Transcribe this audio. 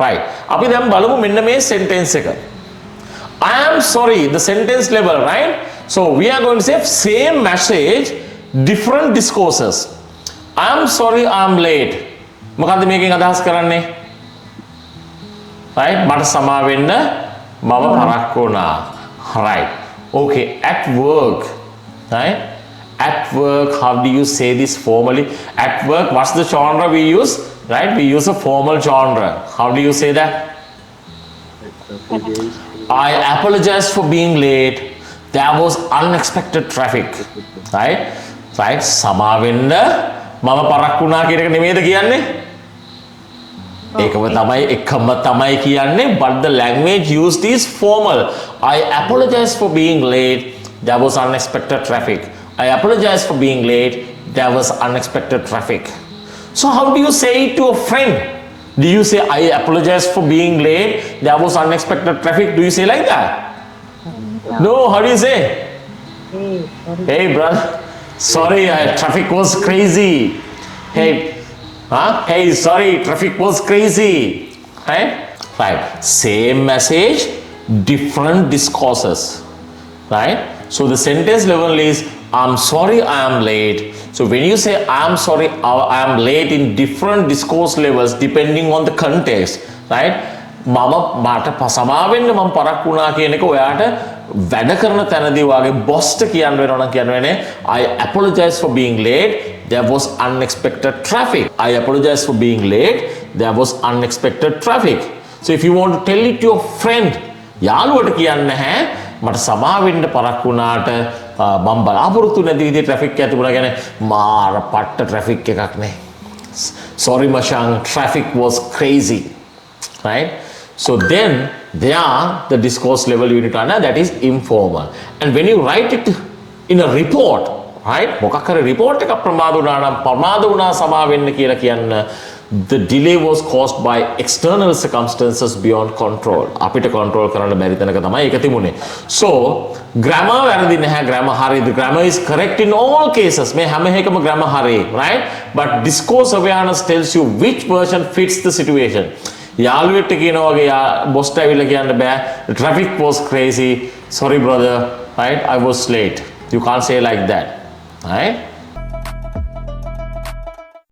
right අපි දැන් බලමු මෙන්න මේ sentence එක I am sorry the sentence level right so we are going to say same message different discourses I am sorry I am late මොකද්ද මේකෙන් අදහස් කරන්නේ right මට සමා වෙන්න මම පරක්කු වුණා right okay at work right at work how do you say this formally at work what's the genre we use right we use a formal genre how do you say that I apologize for being late there was unexpected traffic right right සමා වෙන්න මම පරක්කු වුණා කියන එක නෙමෙයිද කියන්නේ එකම තමයි කියන්නේ but the language used is formal I apologize for being late there was unexpected traffic I apologize for being late there was unexpected traffic so how do you say it to a friend do you say I apologize for being late there was unexpected traffic do you say like that no how do you say hey brother sorry traffic was crazy hey hey sorry traffic was crazy right same message different discourses right so the sentence level is I'm sorry I am late so when you say I am sorry I am late in different discourse levels depending on the context right මට සමා වෙන්න මම පරක්කු වුණා කියන එක ඔයාට වැඩ කරන තැනදී වාගේ බොස්ට කියන්න වෙනවා නම් කියන්න වෙන්නේ I apologize for being late there was unexpected traffic I apologize for being late there was unexpected traffic so if you want to tell it to your friend යාළුවට කියන්න නැහැ මට සමා වෙන්න පරක්කු වුණාට මම බලාපොරොත්තු නැති විදිහේ ට්‍රැෆික් එකක් තිබුණා කියන්නේ මාර පට්ට ට්‍රැෆික් එකක් නේ sorry Mashang traffic was crazy right so then there the discourse level you need to understand that is informal and when you write it in a report right මොකක් හරි report එකක් ප්‍රමාද වුණා නම් ප්‍රමාද වුණා සමා වෙන්න කියලා කියන්න the delay was caused by external circumstances beyond control අපිට control කරන්න බැරි තැනක තමයි ඒක තිබුණේ so grammar වැරදි නැහැ grammar හරි the grammar is correct in all cases මේ හැම එකම grammar හරි right but discourse awareness tells you which version fits the situation යාළුවෙක්ට කියනවා වගේ බොස්ට ඇවිල්ලා කියන්න බෑ the traffic was crazy sorry brother right I was late you can't say like that right